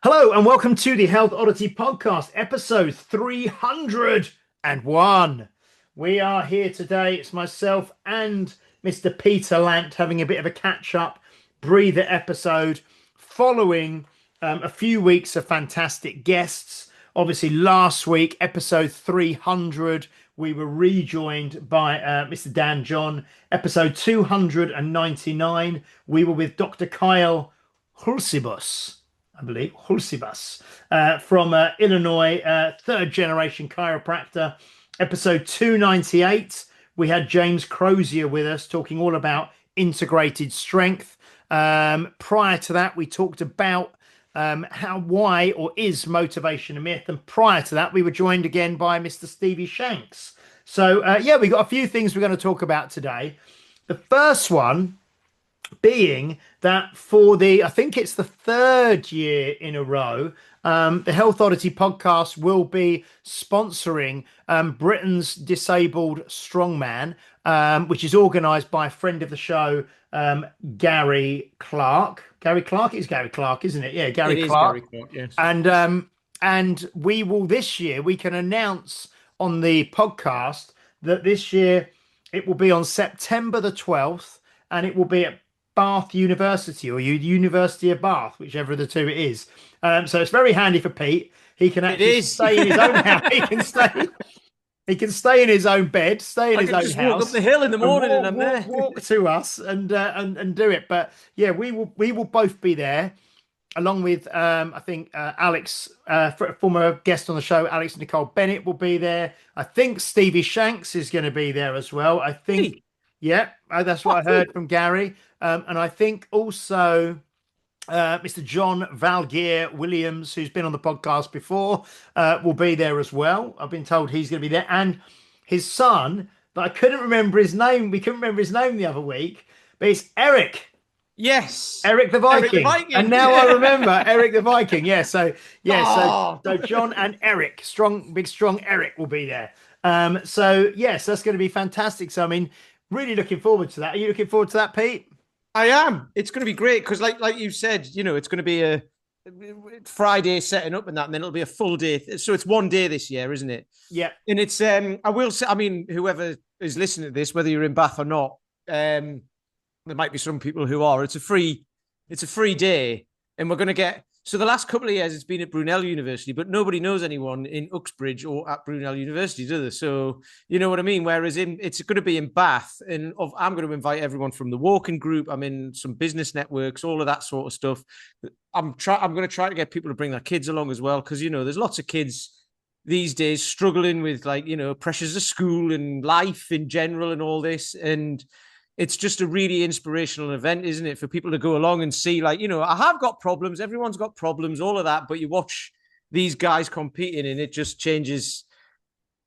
Hello and welcome to the Health Oddity podcast, episode 301. We are here today. It's myself and Mr. Peter Lant having a bit of a catch-up breather episode following a few weeks of fantastic guests. Obviously, last week, episode 300, we were rejoined by Mr. Dan John. Episode 299, we were with Dr. Kyle Hulsibus. I believe, Hulsibas, from Illinois, third generation chiropractor. Episode 298, we had James Crozier with us talking all about integrated strength. Prior to that, we talked about why or is motivation a myth. And prior to that, we were joined again by Mr. Stevie Shanks. So, we got a few things we're going to talk about today. The first one being that I think it's the third year in a row, the Health Oddity podcast will be sponsoring Britain's Disabled Strongman, which is organised by a friend of the show, Gary Clark. Gary Clark? It's Gary Clark, isn't it? Yeah, Gary Clark. Gary Clark, yes. And we will this year, we can announce on the podcast that this year it will be on September the 12th and it will be at Bath University or University of Bath, whichever of the two it is. So it's very handy for Pete. He can actually stay in his own house. He can stay in his own bed, stay in his own house. Walk up the hill in the morning and I'm there. Walk to us and do it. But yeah, we will both be there, along with I think Alex, former guest on the show, Alex Nicole Bennett will be there. I think Stevie Shanks is going to be there as well. I think. Yeah, that's what I heard from Gary. And I think also Mr. John Valgeir Williams, who's been on the podcast before, will be there as well. I've been told he's going to be there. And his son, but I couldn't remember his name. We couldn't remember his name the other week, but it's Eric. Yes. Eric the Viking. And now I remember Eric the Viking. Yeah. So John and Eric, big strong Eric will be there. So yes, that's going to be fantastic. So, I mean, really looking forward to that. Are you looking forward to that, Pete? I am. It's going to be great because, like you said, it's going to be a Friday setting up and then it'll be a full day. So it's one day this year, isn't it? Yeah. And it's I will say, I mean, whoever is listening to this, whether you're in Bath or not, there might be some people who are. It's a free day, and we're going to get. So the last couple of years, it's been at Brunel University, but nobody knows anyone in Uxbridge or at Brunel University, do they? So you know what I mean? Whereas it's going to be in Bath, and I'm going to invite everyone from the walking group. I'm in some business networks, all of that sort of stuff. I'm going to try to get people to bring their kids along as well, because, there's lots of kids these days struggling with pressures of school and life in general and all this. And it's just a really inspirational event, isn't it? For people to go along and see, I have got problems. Everyone's got problems, all of that. But you watch these guys competing and it just changes.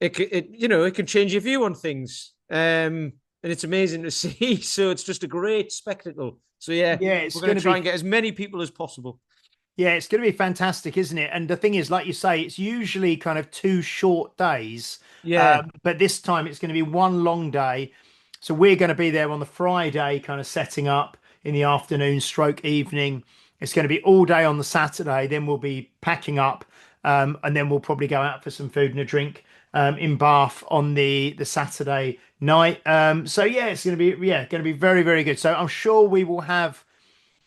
It can change your view on things. And it's amazing to see. So it's just a great spectacle. So yeah, we're going to try and get as many people as possible. Yeah, it's going to be fantastic, isn't it? And the thing is, like you say, it's usually kind of 2 short days. Yeah. But this time it's going to be one long day. So we're going to be there on the Friday, kind of setting up in the afternoon / evening. It's going to be all day on the Saturday. Then we'll be packing up, and then we'll probably go out for some food and a drink in Bath on the Saturday night. So yeah, it's going to be very, very good. So I'm sure we will have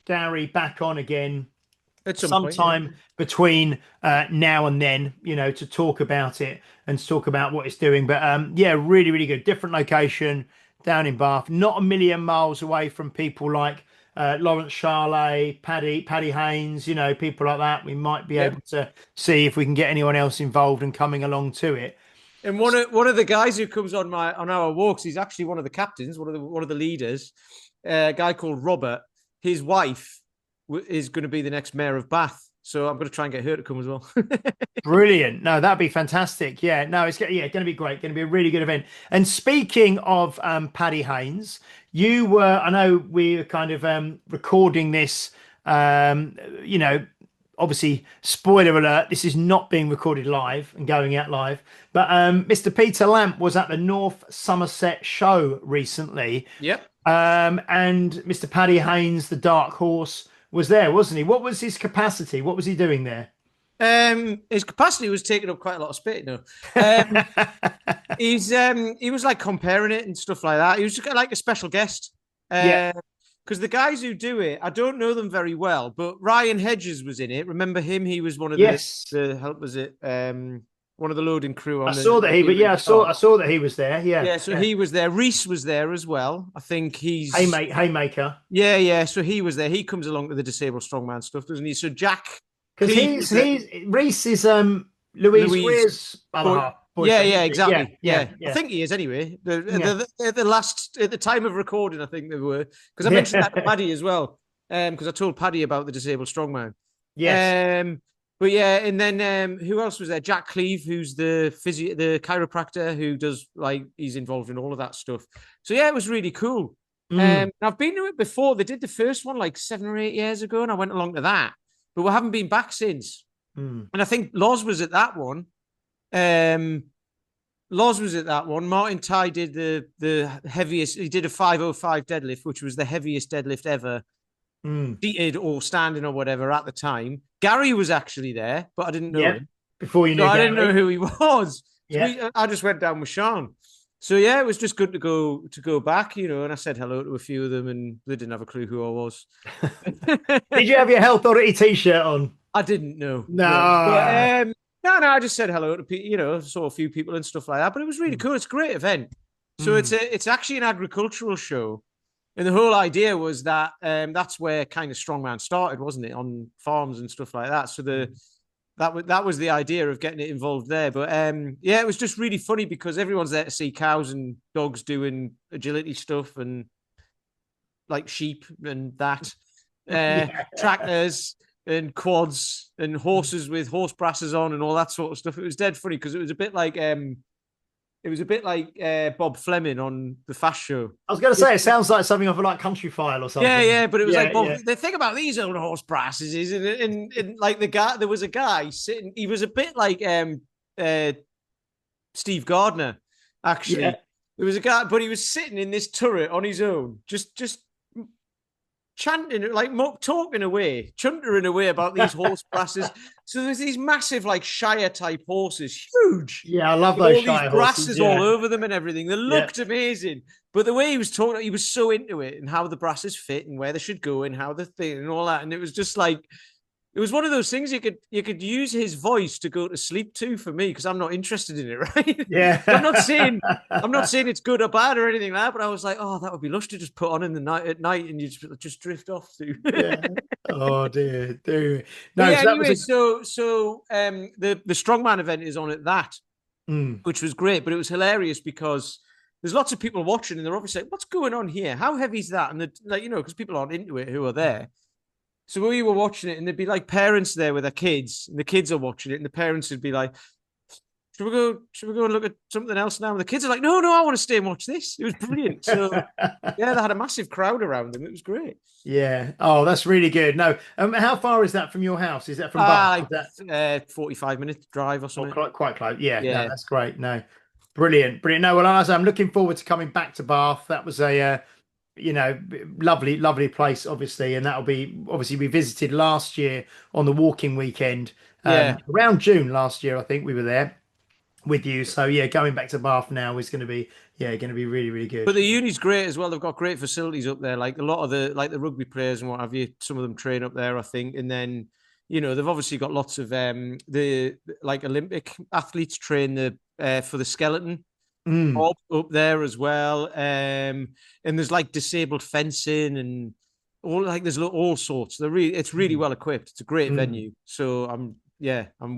Gary back on again at some sometime point, between now and then, to talk about it and to talk about what it's doing. But really, really good. Different location. Down in Bath, not a million miles away from people like Lawrence Charlet, Paddy Haynes, people like that. We might be able to see if we can get anyone else involved and coming along to it. And one of the guys who comes on our walks, he's actually one of the captains, one of the leaders, a guy called Robert. His wife is going to be the next mayor of Bath. So I'm going to try and get her to come as well. Brilliant. No, that'd be fantastic. Yeah, no, it's going to be great. Going to be a really good event. And speaking of Paddy Haynes, I know we're kind of recording this, obviously, spoiler alert, this is not being recorded live and going out live. But Mr. Peter Lamp was at the North Somerset show recently. Yep. And Mr. Paddy Haynes, the dark horse, was there, wasn't he? What was his capacity? What was he doing there? His capacity was taking up quite a lot of space. No, he was like comparing it and stuff like that. He was just like a special guest. Yeah. Because the guys who do it, I don't know them very well, but Ryan Hedges was in it. Remember him? He was one of Yes. the help. Was it one of the loading crew on I saw that he, but yeah, I saw that he was there. Yeah. Yeah, so he was there. Reese was there as well. I think he's Haymaker. Yeah. So he was there. He comes along with the disabled strongman stuff, doesn't he? So Jack, because he's Reese is Louise Weir's other half. Yeah, exactly. Yeah. I think he is anyway. The last at the time of recording, I think they were, because I mentioned that to Paddy as well. Because I told Paddy about the disabled strongman. Yes. But yeah, and then who else was there? Jack Cleve, who's the chiropractor who does he's involved in all of that stuff. So yeah, it was really cool. I've been to it before. They did the first one like 7 or 8 years ago, and I went along to that, but we haven't been back since. And I think Loz was at that one. Loz was at that one. Martin Ty did the heaviest. He did a 505 deadlift, which was the heaviest deadlift ever, seated or standing or whatever at the time. Gary was actually there, but I didn't know him. Before you knew Gary. I didn't know who he was. Yeah. I just went down with Sean. So yeah, it was just good to go back, and I said hello to a few of them, and they didn't have a clue who I was. Did you have your Health Oddity t-shirt on? I didn't know. No. No, I just said hello to people, saw a few people and stuff like that. But it was really cool. It's a great event. So it's actually an agricultural show. And the whole idea was that that's where kind of Strongman started, wasn't it? On farms and stuff like that. So that was the idea of getting it involved there. But it was just really funny because everyone's there to see cows and dogs doing agility stuff and like sheep and that. Tractors and quads and horses with horse brasses on and all that sort of stuff. It was dead funny because it was a bit like Bob Fleming on the Fast Show. I was going to say it sounds like something of like Country File or something. Yeah, but it was like Bob. Yeah. The thing about these old horse brasses is, and like the guy, there was a guy sitting. He was a bit like Steve Gardner, actually. Yeah. There was a guy, but he was sitting in this turret on his own, just chanting, like talking away, chuntering away about these horse brasses. So there's these massive, like Shire type horses, huge. Yeah, I love those Shire these grasses all over them and everything. They looked amazing. But the way he was talking, he was so into it and how the brasses fit and where they should go and how the thing and all that. And it was just like, it was one of those things you could use his voice to go to sleep to for me because I'm not interested in it, right? Yeah. I'm not saying it's good or bad or anything like that, but I was like, oh, that would be lush to just put on in the night at night and you just drift off to. Yeah. Oh dear. No. Yeah, so anyway, the Strongman event is on at that, which was great, but it was hilarious because there's lots of people watching and they're obviously like, what's going on here? How heavy is that? And because people aren't into it who are there. So we were watching it and there'd be like parents there with their kids and the kids are watching it and the parents would be like, should we go and look at something else now? And the kids are like, no, I want to stay and watch this. It was brilliant. So yeah, they had a massive crowd around them. It was great. Yeah. Oh, that's really good. No. How far is that from your house? Is that from Bath? 45-minute drive or something. Quite close. Yeah. No, that's great. No. Brilliant. No, well, I'm looking forward to coming back to Bath. That was a lovely place, obviously, and we visited last year on the walking weekend, around June last year. I think we were there with you. So yeah, going back to Bath now is going to be really, really good. But the uni's great as well. They've got great facilities up there. Like a lot of the rugby players and what have you. Some of them train up there, I think, and then they've obviously got lots of the Olympic athletes train for the skeleton. Up there as well, and there's like disabled fencing and there's all sorts. It's really well equipped. It's a great venue, so I'm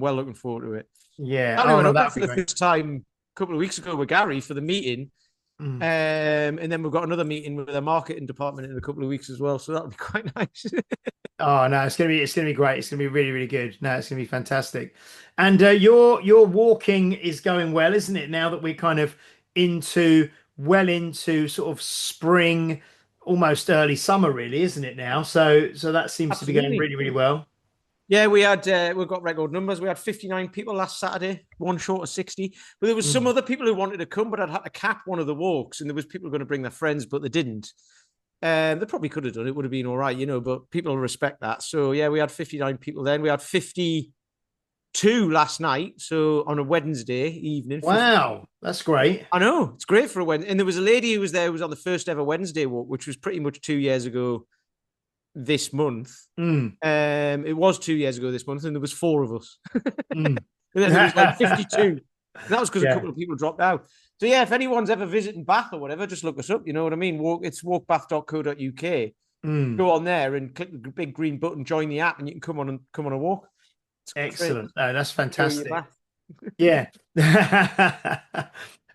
well looking forward to it. Yeah, I went up there for the first time a couple of weeks ago with Gary for the meeting, and then we've got another meeting with the marketing department in a couple of weeks as well. So that'll be quite nice. Oh no, it's gonna be great. It's gonna be really, really good. No, it's gonna be fantastic. And your walking is going well, isn't it? Now that we're kind of into sort of spring, almost early summer, really, isn't it now? So that seems to be going really, really well. Yeah, we've got record numbers. We had 59 people last Saturday, one short of 60. But there was some other people who wanted to come, but I'd had to cap one of the walks, and there was people going to bring their friends, but they didn't. They probably could have done it, would have been all right, but people respect that. So yeah, we had 59 people then. We had 52 last night. So on a Wednesday evening. Wow, that's great. I know, it's great for a Wednesday. And there was a lady who was there who was on the first ever Wednesday walk, which was pretty much 2 years ago this month. Mm. It was 2 years ago this month, and there was 4 of us. Mm. And then there was like 52. And that was because Yeah. a couple of people dropped out. So yeah, if anyone's ever visiting Bath or whatever, just look us up. You know what I mean? It's walkbath.co.uk. Mm. Go on there and click the big green button, join the app, and you can come on a walk. It's Excellent. Oh, that's great. fantastic. Yeah.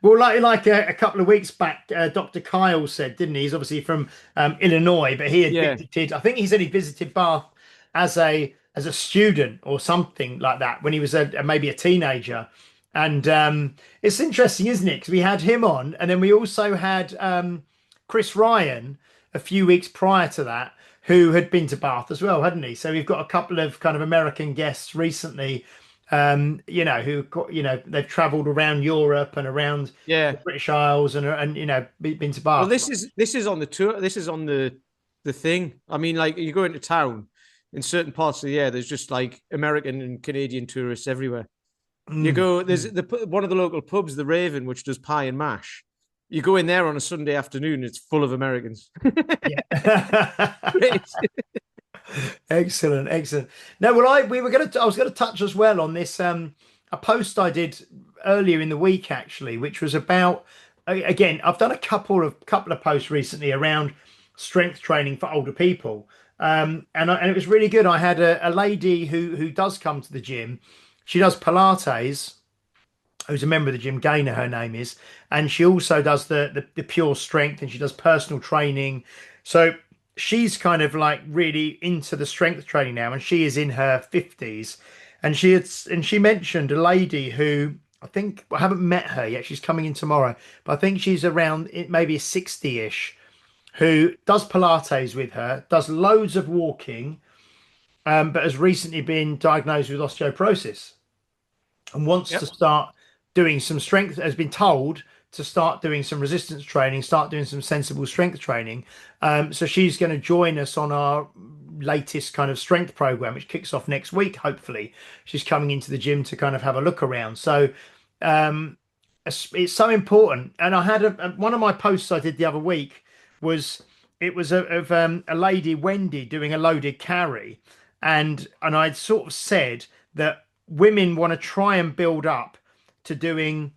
Well, like a couple of weeks back, Dr. Kyle said, didn't he? He's obviously from Illinois, but he had visited. I think he said he visited Bath as a student or something like that when he was maybe a teenager. And it's interesting, isn't it? Because we had him on, and then we also had Chris Ryan a few weeks prior to that, who had been to Bath as well, hadn't he? So we've got a couple of kind of American guests recently, who got, they've travelled around Europe and around the British Isles and been to Bath. Well, this is on the tour. This is on the thing. I mean, like you go into town in certain parts of the year, there's just like American and Canadian tourists everywhere. You go, there's one of the local pubs, the Raven, which does pie and mash. You go in there on a Sunday afternoon, it's full of Americans. Excellent. No, well, I was going to touch as well on this a post I did earlier in the week actually, which was about, again, I've done a couple of posts recently around strength training for older people, and it was really good. I had a lady who does come to the gym. She does Pilates, who's a member of the gym, Gainer, her name is, and she also does the pure strength, and she does personal training. So she's kind of like really into the strength training now, and she is in her 50s, and she mentioned a lady who I haven't met her yet. She's coming in tomorrow, but I think she's around maybe 60-ish, who does Pilates with her, does loads of walking, but has recently been diagnosed with osteoporosis and wants to start doing some strength, has been told to start doing some resistance training, start doing some sensible strength training. So she's going to join us on our latest kind of strength program, which kicks off next week. Hopefully she's coming into the gym to kind of have a look around. So it's so important. And I had one of my posts I did the other week was of a lady, Wendy, doing a loaded carry. And I'd sort of said that women want to try and build up to doing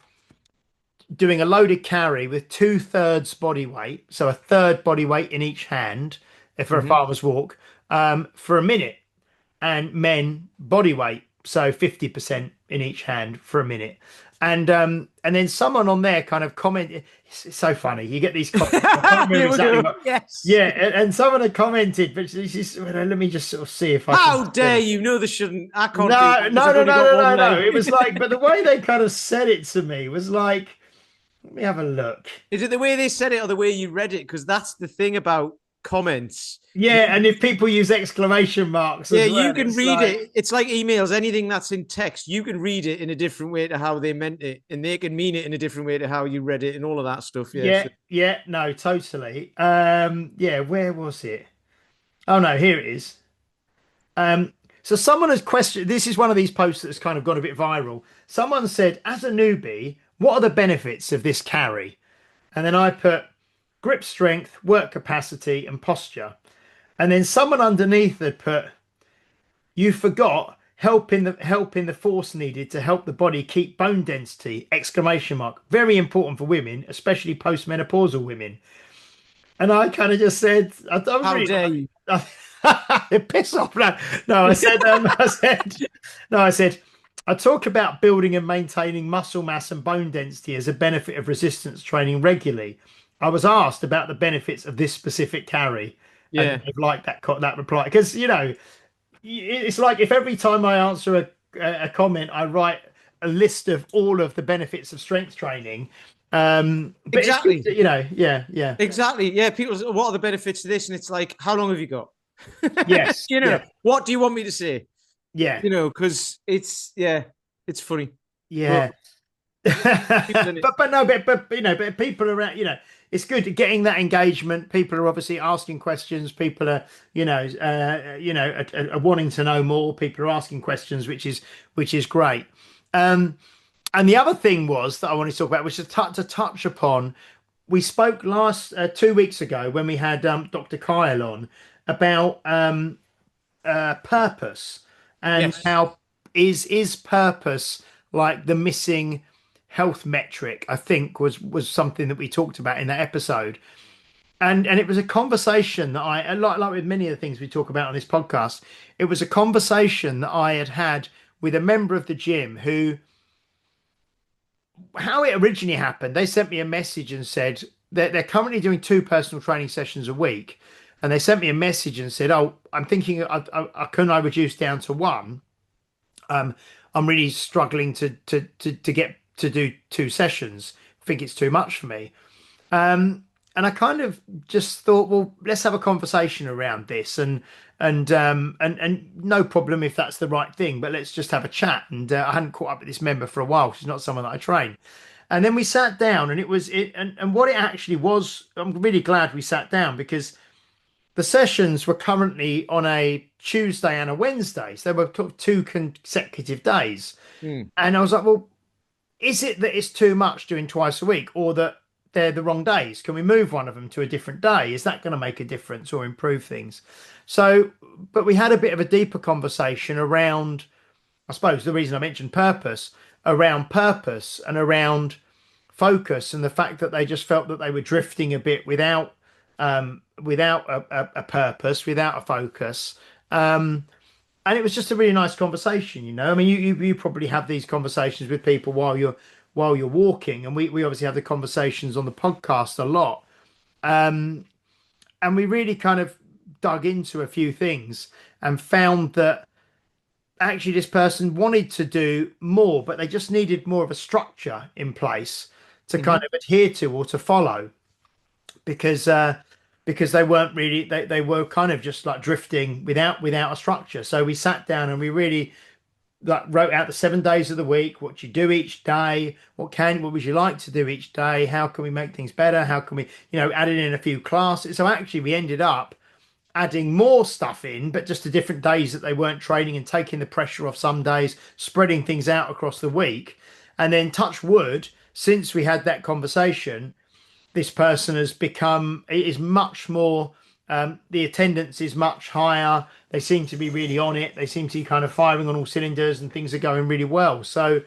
a loaded carry with 2/3 body weight, so a third body weight in each hand, for a farmer's walk, for a minute, and men body weight, so 50% in each hand for a minute. And then someone on there kind of commented. It's so funny. You get these comments. And someone had commented, but let me just sort of see if I. How dare you? No, they shouldn't. I can't. No. It was like, but the way they kind of said it to me was like, let me have a look. Is it the way they said it or the way you read it? Because that's the thing about comments. Yeah, and if people use exclamation marks, you can read it. It's like emails. Anything that's in text, you can read it in a different way to how they meant it, and they can mean it in a different way to how you read it, and all of that stuff. No, totally. Where was it? Oh no, here it is. So someone has questioned. This is one of these posts that's kind of gone a bit viral. Someone said, as a newbie, what are the benefits of this carry? And then I put grip strength, work capacity, and posture. And then someone underneath had put, you forgot helping the force needed to help the body keep bone density, exclamation mark. Very important for women, especially postmenopausal women. And I kind of just said, how dare you? Piss off. I said, I talk about building and maintaining muscle mass and bone density as a benefit of resistance training regularly. I was asked about the benefits of this specific carry. And I've liked that reply, because it's like if every time I answer a comment, I write a list of all of the benefits of strength training. Exactly. Exactly. Yeah. People say, what are the benefits of this? And it's like, how long have you got? Yes. What do you want me to say? Yeah. Because it's funny. Yeah. but people around, it's good getting that engagement. People are obviously asking questions. People are, are wanting to know more. People are asking questions, which is great. And the other thing was that I wanted to talk about, which is to touch upon. We spoke last 2 weeks ago when we had Dr. Kyle on about purpose and Yes. how is purpose like the missing health metric. I think was something that we talked about in that episode, and it was a conversation that I like with many of the things we talk about on this podcast. It was a conversation that I had with a member of the gym who, how it originally happened, they sent me a message and said that they're currently doing 2 personal training sessions a week. And they sent me a message and said, "Oh, I'm thinking, can I reduce down to one? I'm really struggling to get to do 2 sessions. I think it's too much for me." And I kind of just thought, well, let's have a conversation around this, and no problem if that's the right thing, but let's just have a chat. And I hadn't caught up with this member for a while. She's not someone that I train. And then we sat down, and it was it, and what it actually was. I'm really glad we sat down because the sessions were currently on a Tuesday and a Wednesday, so they were 2 consecutive days. Mm. And I was like, well, is it that it's too much doing twice a week, or that they're the wrong days? Can we move one of them to a different day? Is that going to make a difference or improve things? So, but we had a bit of a deeper conversation around, I suppose, the reason I mentioned around purpose and around focus, and the fact that they just felt that they were drifting a bit without a purpose, without a focus. And it was just a really nice conversation. I mean, you probably have these conversations with people while you're walking, and we obviously have the conversations on the podcast a lot. And we really kind of dug into a few things and found that actually this person wanted to do more, but they just needed more of a structure in place to kind of adhere to or to follow, because they weren't really, they were kind of just like drifting without a structure. So we sat down and we really like wrote out the 7 days of the week, what you do each day, what would you like to do each day, how can we make things better, how can we, added in a few classes. So actually we ended up adding more stuff in, but just the different days that they weren't training, and taking the pressure off some days, spreading things out across the week. And then, touch wood, since we had that conversation, this person is much more, the attendance is much higher. They seem to be really on it. They seem to be kind of firing on all cylinders, and things are going really well. So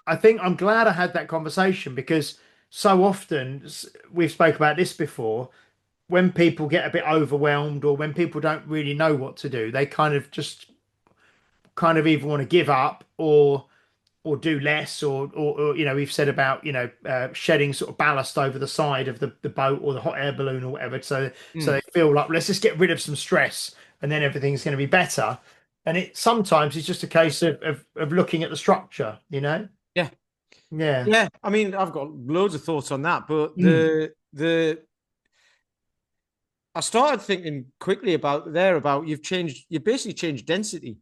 I think I'm glad I had that conversation, because so often, we've spoke about this before, when people get a bit overwhelmed, or when people don't really know what to do, they kind of either want to give up or do less, or we've said about shedding sort of ballast over the side of the boat or the hot air balloon or whatever, so they feel like, let's just get rid of some stress and then everything's going to be better. And it sometimes it's just a case of looking at the structure. Yeah. Yeah. I mean, I've got loads of thoughts on that, but I started thinking quickly about you've basically changed density,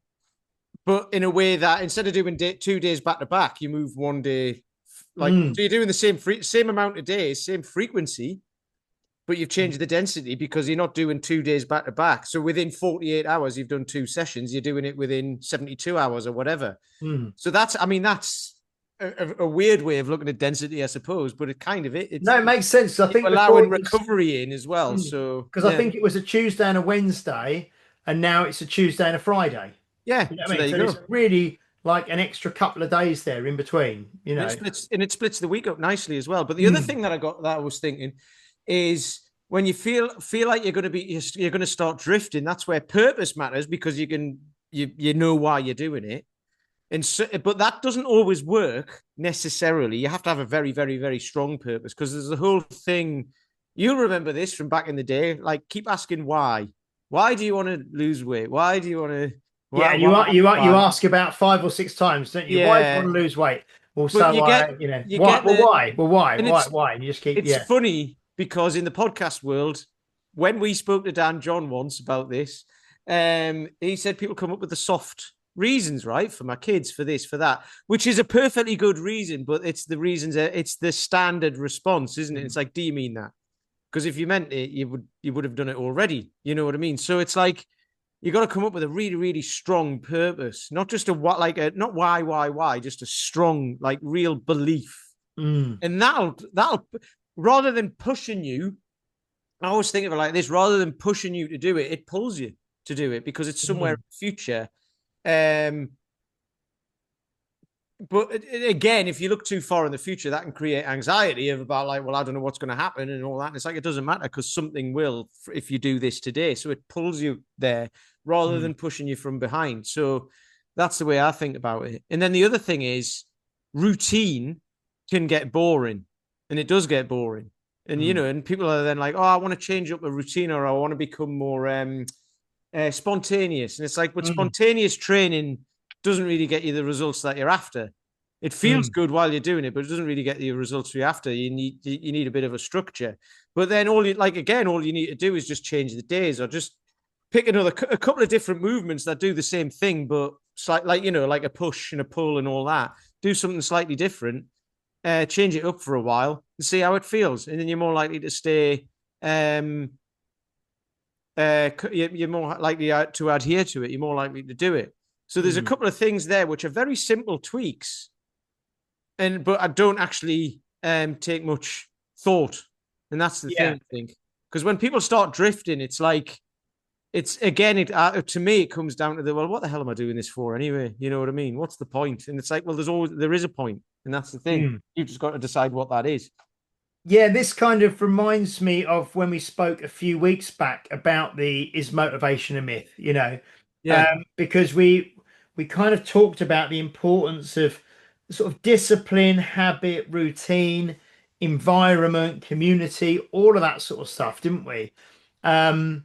but in a way that instead of doing 2 days back to back, you move one day, so you're doing the same amount of days, same frequency, but you've changed the density because you're not doing 2 days back to back. So within 48 hours, you've done 2 sessions. You're doing it within 72 hours or whatever. So that's a weird way of looking at density, I suppose, but it kind of it makes sense. I think allowing recovery in as well. So because I think it was a Tuesday and a Wednesday, and now it's a Tuesday and a Friday. Yeah, so it's really like an extra couple of days there in between. It splits the week up nicely as well. But the other thing that I was thinking is, when you feel like you're going to start drifting, that's where purpose matters, because you know why you're doing it. And so, but that doesn't always work necessarily. You have to have a very, very, very strong purpose, because there's the whole thing. You'll remember this from back in the day. Like, keep asking why. Why do you want to lose weight? Why do you want to? You ask about 5 or 6 times, don't you? Yeah. Why do you want to lose weight? Well, so why? Why? Well, why? Why? And you just keep. It's funny, because in the podcast world, when we spoke to Dan John once about this, he said people come up with the soft reasons, right? For my kids, for this, for that, which is a perfectly good reason, but it's the reasons, it's the standard response, isn't it? It's like, do you mean that? Because if you meant it, you would have done it already. You know what I mean? So it's like you got to come up with a really, really strong purpose, not just a what, like a not why, just a strong, like real belief, and that'll rather than pushing you. I always think of it like this: rather than pushing you to do it, it pulls you to do it because it's somewhere in the future. But again, if you look too far in the future, that can create anxiety of about like, well, I don't know what's going to happen and all that. And it's like, it doesn't matter because something will if you do this today. So it pulls you there rather than pushing you from behind. So that's the way I think about it. And then the other thing is routine can get boring, and it does get boring. And, you know, and people are then like, oh, I want to change up a routine, or I want to become more spontaneous. And it's like, but spontaneous training doesn't really get you the results that you're after. It feels good while you're doing it, but it doesn't really get you the results you're after. You need a bit of a structure. But then all you need to do is just change the days, or just pick a couple of different movements that do the same thing, but like a push and a pull and all that. Do something slightly different. Change it up for a while and see how it feels, and then you're more likely to stay. You're more likely to adhere to it. You're more likely to do it. So there's a couple of things there which are very simple tweaks, but I don't actually take much thought, and that's the thing, I think. Because when people start drifting, it's like to me it comes down to what the hell am I doing this for anyway? You know what I mean? What's the point? And it's like, well, there is a point, and that's the thing. You've just got to decide what that is. Yeah, this kind of reminds me of when we spoke a few weeks back about is motivation a myth, you know? Because we kind of talked about the importance of sort of discipline, habit, routine, environment, community, all of that sort of stuff, didn't we? And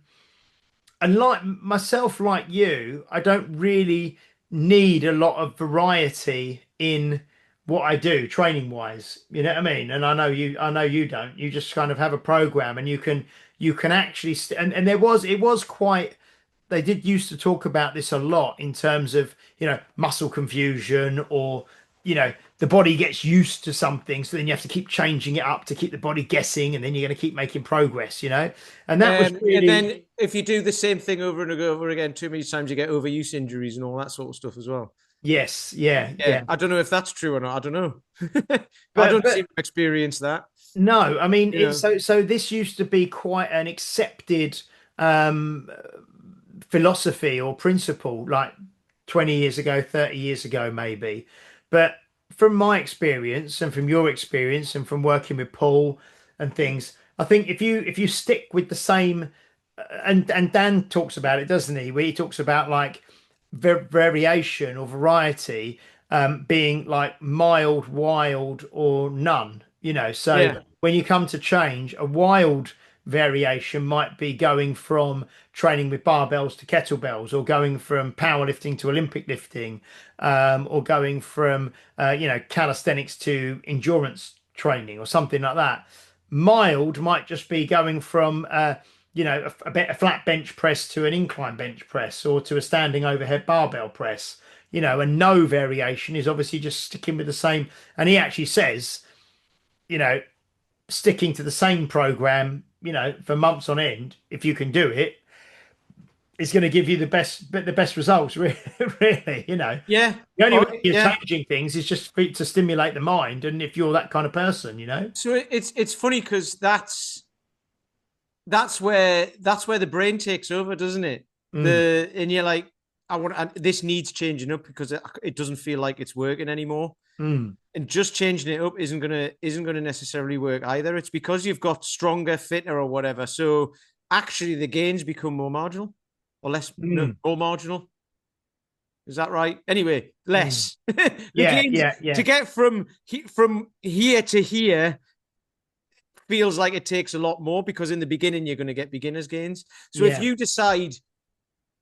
like myself, like you, I don't really need a lot of variety in what I do training wise. You know what I mean? And I know you don't. You just kind of have a program, and you can actually and it was quite, they did used to talk about this a lot in terms of, you know, muscle confusion, or, you know, the body gets used to something, so then you have to keep changing it up to keep the body guessing, and then you're going to keep making progress, you know. And that was really... And then if you do the same thing over and over again too many times, you get overuse injuries and all that sort of stuff as well. Yes, yeah. I don't know if that's true or not. I don't know. I don't seem to experience that. No, I mean, so this used to be quite an accepted philosophy or principle, like 20 years ago, 30 years ago, maybe. But from my experience, and from your experience, and from working with Paul and things, I think if you stick with the same, and Dan talks about it, doesn't he? Where he talks about like variation or variety, being like mild, wild, or none. You know, so when you come to change, a wild variation might be going from training with barbells to kettlebells, or going from powerlifting to Olympic lifting, or going from calisthenics to endurance training, or something like that. Mild might just be going from a flat bench press to an incline bench press, or to a standing overhead barbell press. You know, and no variation is obviously just sticking with the same. And he actually says, you know, sticking to the same program, you know, for months on end, if you can do it, is going to give you the best results. Really, you know. Yeah. The only way you're changing things is just to stimulate the mind, and if you're that kind of person, you know. So it's funny because that's where the brain takes over, doesn't it? And you're like, this needs changing up because it doesn't feel like it's working anymore. And just changing it up isn't gonna necessarily work either. It's because you've got stronger, fitter, or whatever. So actually, the gains become more marginal, or less, more marginal. Is that right? Anyway, less. Gains, to get from here to here feels like it takes a lot more, because in the beginning you're going to get beginner's gains. So if you decide,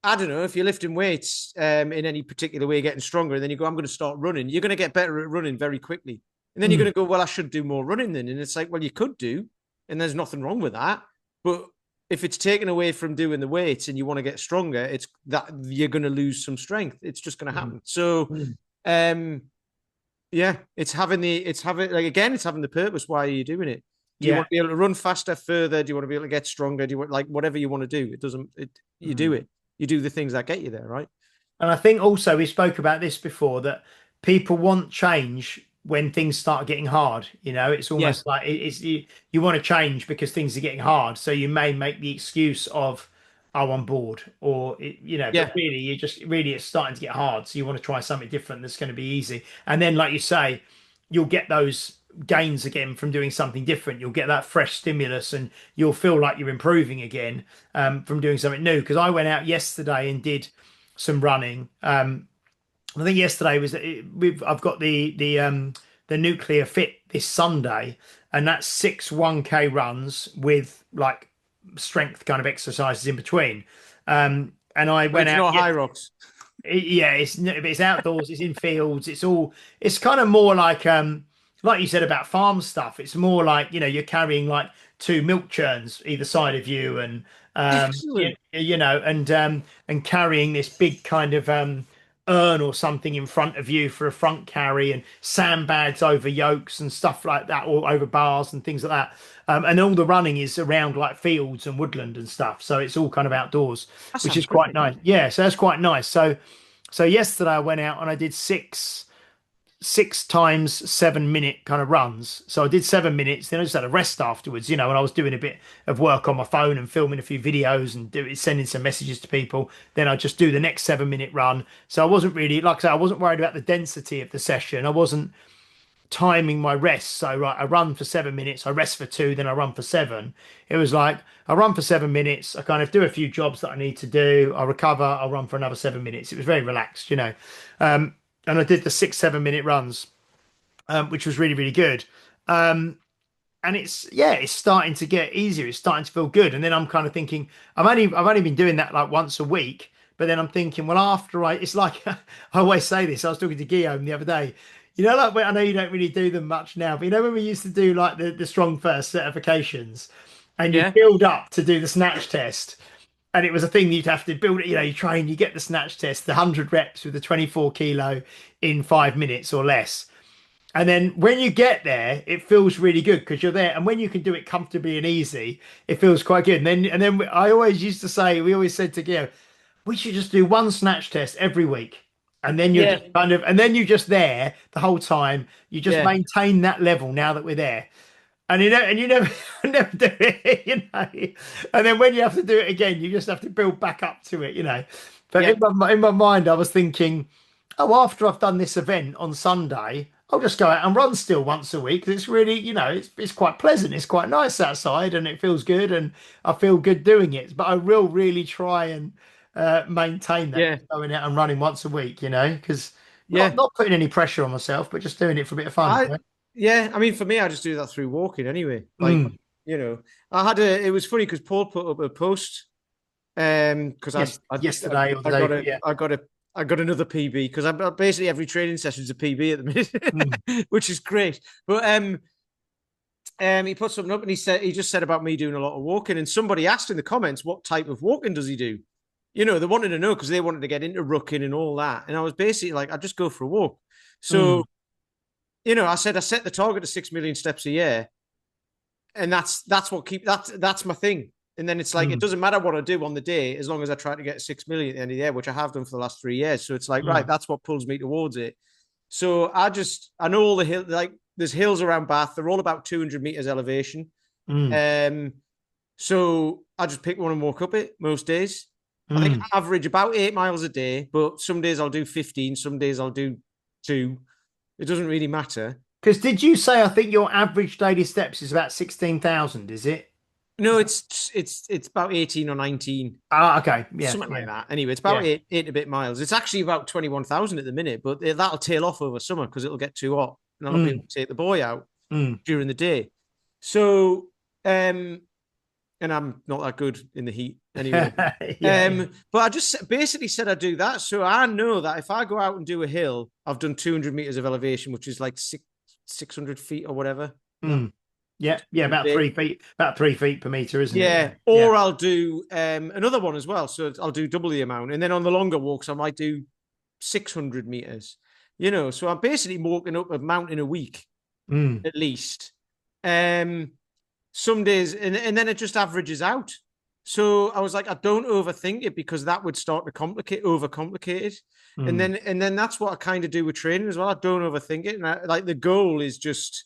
I don't know, if you're lifting weights in any particular way, getting stronger, and then you go, I'm going to start running, you're going to get better at running very quickly. And then you're going to go, well, I should do more running then. And it's like, well, you could do, and there's nothing wrong with that. But if it's taken away from doing the weights and you want to get stronger, it's that you're going to lose some strength. It's just going to happen. So, yeah, it's having the purpose. Why are you doing it? Do you want to be able to run faster, further? Do you want to be able to get stronger? Do you want, like, whatever you want to do? You do it. You do the things that get you there, right? And I think also we spoke about this before, that people want change when things start getting hard. It's almost like you want to change because things are getting hard. So you may make the excuse of, oh, I'm bored, or but really it's starting to get hard. So you want to try something different that's going to be easy. And then, like you say, you'll get those gains again from doing something different. You'll get that fresh stimulus and you'll feel like you're improving again from doing something new. Because I went out yesterday and did some running. I think yesterday I've got the Nuclear Fit this Sunday, and that's 6 1K runs with like strength kind of exercises in between. And I went out. Not high rocks. It's outdoors. It's in fields. It's kind of more like you said about farm stuff. It's more like you're carrying like 2 milk churns either side of you, and and carrying this big kind of urn or something in front of you for a front carry, and sandbags over yokes and stuff like that, or over bars and things like that. And all the running is around like fields and woodland and stuff. So it's all kind of outdoors, which is quite nice. Yeah, so that's quite nice. So yesterday I went out and I did six times 7 minute kind of runs. So I did 7 minutes, then I just had a rest afterwards, and I was doing a bit of work on my phone and filming a few videos and sending some messages to people. Then I just do the next 7 minute run. So I wasn't really, like I said, I wasn't worried about the density of the session. I wasn't timing my rest. So right, I run for 7 minutes, I rest for 2, then I run for 7. It was like I run for 7 minutes, I kind of do a few jobs that I need to do, I recover, I'll run for another 7 minutes. It was very relaxed, and I did the 6 7 minute runs, which was really, really good. And it's starting to get easier. It's starting to feel good. And then I'm kind of thinking, I've only been doing that like once a week. But then I'm thinking, well, it's like I always say this. I was talking to Guillaume the other day. Like I know you don't really do them much now, but when we used to do like the Strong First certifications, and you build up to do the snatch test. And it was a thing you'd have to build it, you train, you get the snatch test, the 100 reps with the 24 kilo in 5 minutes or less. And then when you get there, it feels really good because you're there. And when you can do it comfortably and easy, it feels quite good. And then I always used to say, we always said to Gio, we should just do one snatch test every week. And then you're just and then you're just there the whole time. You just maintain that level now that we're there. And you never do it, And then when you have to do it again, you just have to build back up to it, But in my mind, I was thinking, oh, after I've done this event on Sunday, I'll just go out and run still once a week. It's really, it's quite pleasant. It's quite nice outside, and it feels good, and I feel good doing it. But I will really try and maintain that going out and running once a week, because not putting any pressure on myself, but just doing it for a bit of fun. Yeah, I mean, for me, I just do that through walking anyway. Like, it was funny because Paul put up a post because yesterday I got another PB because I'm basically every training session is a PB at the minute, which is great. But he put something up and he just said about me doing a lot of walking, and somebody asked in the comments what type of walking does he do. They wanted to know because they wanted to get into rucking and all that, and I was basically like, I just go for a walk. So. I said I set the target to 6 million steps a year, and that's my thing. And then it's like it doesn't matter what I do on the day as long as I try to get 6 million at the end of the year, which I have done for the last 3 years. So it's like right, that's what pulls me towards it. So I know all the hills. Like there's hills around Bath. They're all about 200 meters elevation. So I just pick one and walk up it most days. I think I average about 8 miles a day, but some days I'll do 15, some days I'll do 2. It doesn't really matter. Because did you say, I think your average daily steps is about 16,000, is it? No, it's about 18 or 19. Ah, okay. Yeah. Something like that. Anyway, it's about 8 a bit miles. It's actually about 21,000 at the minute, but that'll tail off over summer because it'll get too hot. And I'll be able to take the boy out during the day. So, and I'm not that good in the heat anyway. But I just basically said I do that. So I know that if I go out and do a hill, I've done 200 meters of elevation, which is like 600 feet or whatever. Yeah, yeah, about 3 feet, about 3 feet per meter, isn't it? Yeah, Yeah. or I'll do another one as well. So I'll do double the amount, and then on the longer walks, I might do 600 meters. So I'm basically walking up a mountain a week Mm, at least. Um, some days, and then it just averages out. So I was like, I don't overthink it because that would start to overcomplicate it. mm, And then that's what I kind of do with training as well. I don't overthink it, and like the goal is just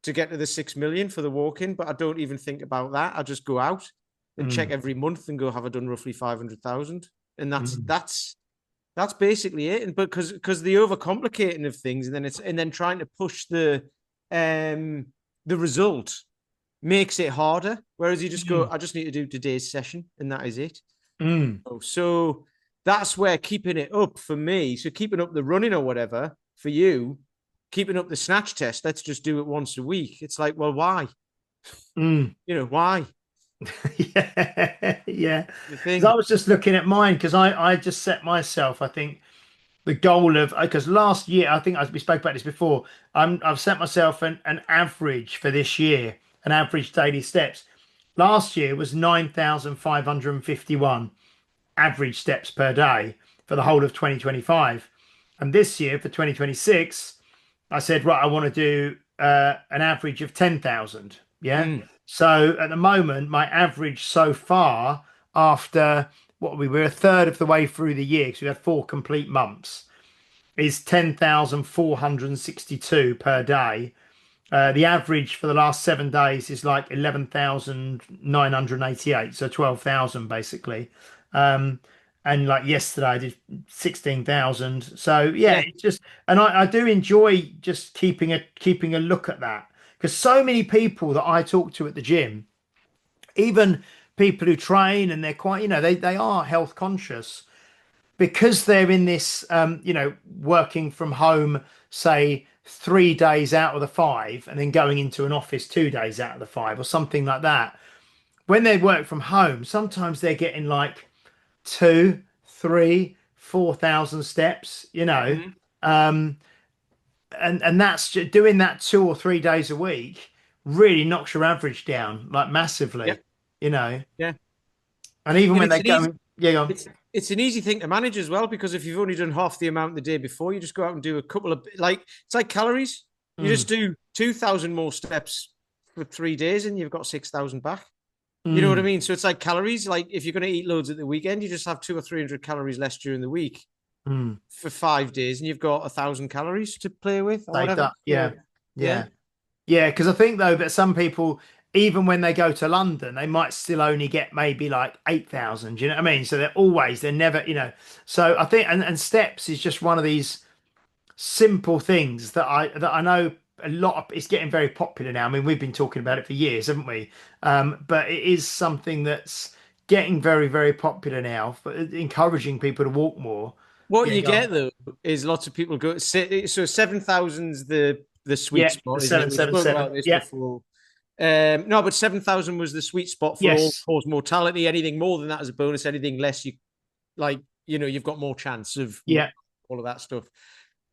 to get to the 6 million for the walk-in, but I don't even think about that. I just go out and check mm, every month and go, have I done roughly 500,000? And mm, that's basically it. And because the overcomplicating of things, and then trying to push the result makes it harder. Whereas you just go, mm, I just need to do today's session, and that is it. mm. So that's where keeping it up for me. So keeping up the running or whatever for you, keeping up the snatch test. Let's just do it once a week. It's like, well, why? Mm. Why? Yeah, yeah. The Because I thing. was just looking at mine because I just set myself, I think, the goal of because last year I think we spoke about this before. I've set myself an average for this year, an average daily steps. Last year was 9,551 average steps per day for the whole of 2025, and this year for 2026. I said, right, I want to do an average of 10,000. Yeah. Mm. So at the moment, my average so far, after what we were a third of the way through the year, because we had 4 complete months, is 10,462 per day. The average for the last 7 days is like 11,988, so 12,000 basically. Um, and like yesterday, I did 16,000. So yeah, Yeah. it's just, and I do enjoy just keeping a look at that because so many people that I talk to at the gym, even people who train and they're quite, they are health conscious because they're in this working from home, say 3 days out of the five and then going into an office 2 days out of the five or something like that. When they work from home, sometimes they're getting like 2, 3, 4,000 steps, Mm. um and that's doing that 2 or 3 days a week really knocks your average down like Yeah. massively, you know Yeah. and even And when they go, yeah, go on. it's an easy thing to manage as well because if you've only done half the amount the day before, you just go out and do a couple of it's like calories. You Mm, just do 2,000 more steps for 3 days and you've got 6,000 back. You know what I mm, mean? So it's like calories. Like if you're going to eat loads at the weekend, you just have 200 or 300 calories less during the week mm. for 5 days, and you've got 1,000 calories to play with or Saved whatever. up, yeah, So yeah, yeah. Yeah, because I think though that some people, even when they go to London, they might still only get maybe like 8,000. You know what I mean? So they're never, So I think, and steps is just one of these simple things that I know a lot of. It's getting very popular now. I mean, we've been talking about it for years, haven't we? But it is something that's getting very, very popular now for encouraging people to walk more. what Yeah, you go on. get though is lots of people go. So 7,000's the sweet Yeah, the spot, isn't it? seven We seven spoke seven. about this Yeah, before. No, but 7,000 was the sweet spot for all yes, cause mortality. Anything more than that is a bonus. Anything less, you've got more chance of yeah. all of that stuff.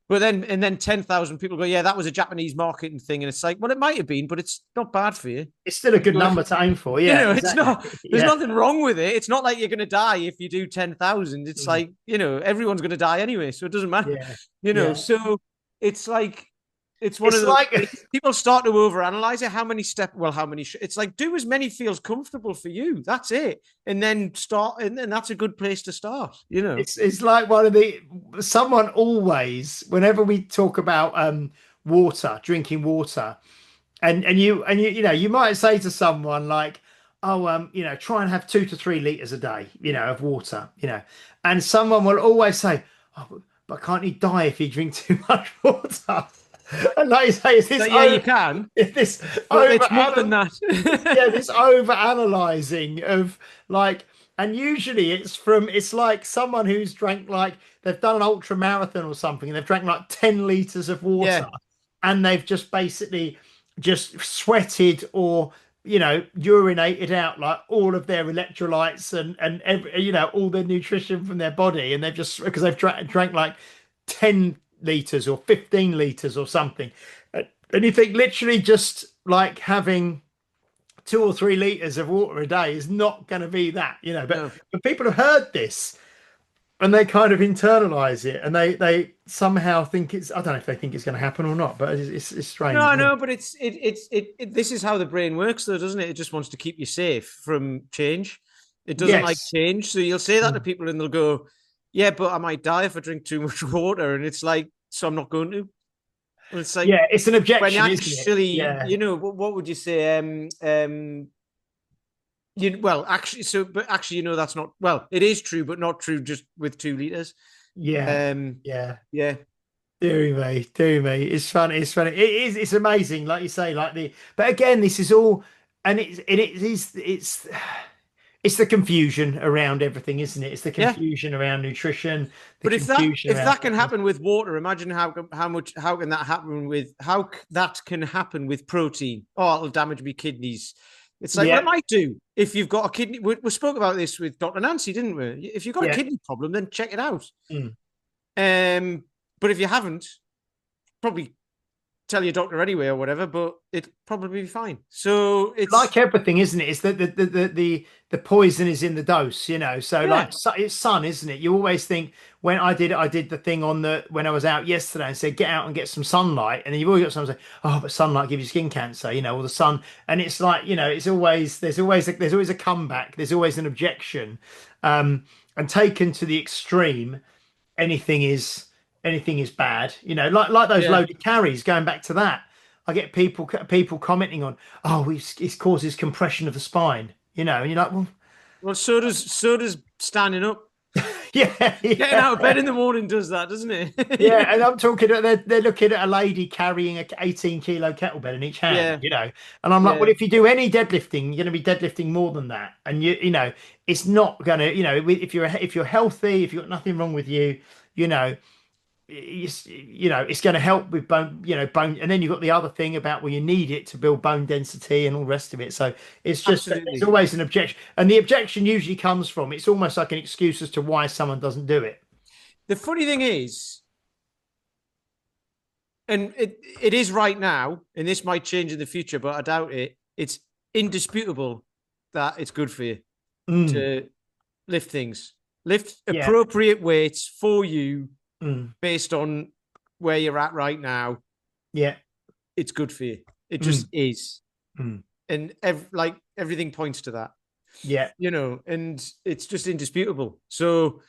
But then 10,000 people go, yeah, that was a Japanese marketing thing. And it's like, well, it might have been, but it's not bad for you. It's still a good number to aim for. Yeah, It's exactly. not, there's Yeah. nothing wrong with it. It's not like you're going to die if you do 10,000. It's Mm. like, everyone's going to die anyway. So it doesn't matter, Yeah. Yeah. So it's like, it's one of It's those like things. People start to overanalyze it. It's like do as many feels comfortable for you. That's it. And then and then that's a good place to start. it's like one of the someone always whenever we talk about water, drinking water, and you might say to someone like, oh, try and have 2 to 3 liters a day, of water, and someone will always say, oh, but can't you die if you drink too much water? And like you say, So yeah, you can, is this but over it's more than yeah, that. this over analyzing of like, and usually it's like someone who's drank like they've done an ultra marathon or something and they've drank like 10 liters of water Yeah. and they've just basically just sweated or urinated out like all of their electrolytes and every, all the nutrition from their body, and they've just because they've drank like 10 liters or 15 liters or something. And you think literally just like having 2 or 3 liters of water a day is not going to be that, but No. people have heard this and they kind of internalize it and they somehow think I don't know if they think it's going to happen or not, but it's strange, No, isn't it? no, but this is how the brain works, though, doesn't it? It just wants to keep you safe from change. It doesn't like Yes. change. So you'll say that to Mm. people and they'll go, "Yeah, but I might die if I drink too much water." And it's like, so I'm not going to. And it's like Yeah, it's an when objection, isn't it? actually, Yeah. what would you say? Well, actually, but actually, that's not, well, it is true, but not true just with 2 liters. Yeah. Um, Yeah. yeah, Do me. It's funny. It's funny. It is. It's amazing, like you say. But again, this is all, and it's the confusion around everything, isn't it? It's the yeah. confusion around nutrition, the But confusion if around that can fitness. happen with water, imagine how can that happen with that can happen with protein? Oh, it'll damage me kidneys. It's like, well, it Yeah. might do if you've got a kidney. We spoke about this with Dr. Nancy, didn't we? If you've got a Yeah. kidney problem, then check it out. Mm. But if you haven't, probably tell your doctor anyway or whatever. But it'll probably be fine. So it's Like everything, isn't it? It's the poison is in the dose. So yeah, it's sun, isn't it? You always think when I did the thing when I was out yesterday and said get out and get some sunlight, and then you've always got someone say, oh, but sunlight gives you skin cancer, or the sun, and it's like it's always there's always a comeback, there's always an objection, and taken to the extreme, anything is anything is bad. Like those yeah. loaded carries. Going back to that, I get people commenting on, oh, it causes compression of the spine. And you're like, well, Well, so does standing up. yeah, Getting yeah, out of bed in the morning does that, doesn't it? yeah. And I'm talking. They're looking at a lady carrying a 18-kilo kettlebell in each hand. Yeah, And I'm like, well, yeah. if you do any deadlifting, you're going to be deadlifting more than that. And it's not going to, if you're healthy, if you've got nothing wrong with you, you know. It's going to help with bone, and then you've got the other thing about, well, you need it to build bone density and all the rest of it. So it's just that there's Absolutely. always an objection, and the objection usually comes from, it's almost like an excuse as to why someone doesn't do it. The funny thing is, and it is right now, and this might change in the future, but I doubt it. It's indisputable that it's good for you Mm, to lift things, lift yeah. appropriate weights for you Mm, based on where you're at right now. yeah. It's good for you. It Mm, just is, mm, and everything points to that. yeah. And it's just indisputable. So,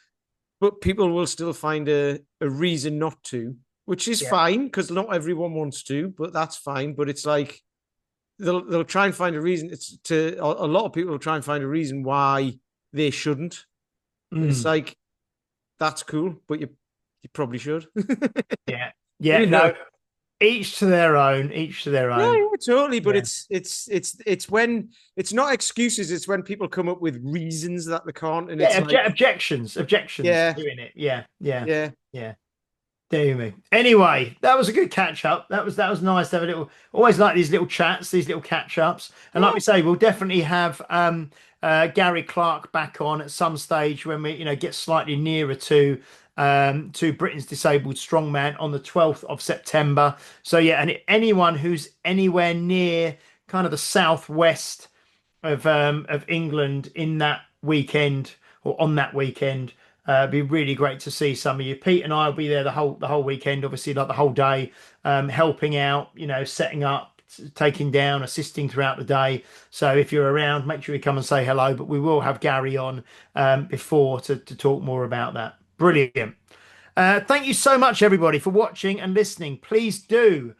but people will still find a reason not to, which is Yeah. fine because not everyone wants to, but that's fine. But it's like they'll try and find a reason. It's to a lot of people will try and find a reason why they shouldn't. It's Mm, like that's cool, but you probably should. yeah. Yeah. know. No. Each to their own. Each to their Yeah, own. yeah, totally. But Yeah. it's when it's not excuses. It's when people come up with reasons that they can't, and Yeah. it's like, Objections to yeah, doing it. Yeah. Yeah. yeah, Yeah. Dear me. Anyway, that was a good catch up. That was nice to have a little. Always like these little chats, these little catch ups. And like yeah. we say, we'll definitely have Gary Clark back on at some stage when we get slightly nearer to Britain's Disabled Strongman on the 12th of September. So yeah, and anyone who's anywhere near kind of the southwest of England in that weekend or on that weekend. It'd be really great to see some of you. Pete and I will be there the whole weekend, obviously, like the whole day, helping out, setting up, taking down, assisting throughout the day. So if you're around, make sure you come and say hello. But we will have Gary on before to talk more about that. Brilliant. Thank you so much, everybody, for watching and listening. Please do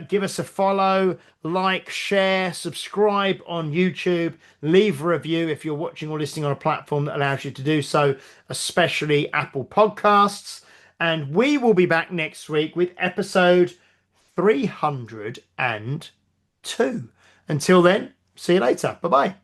give us a follow, like, share, subscribe on YouTube, leave a review if you're watching or listening on a platform that allows you to do so, especially Apple Podcasts. And we will be back next week with episode 302. Until then, see you later. Bye bye.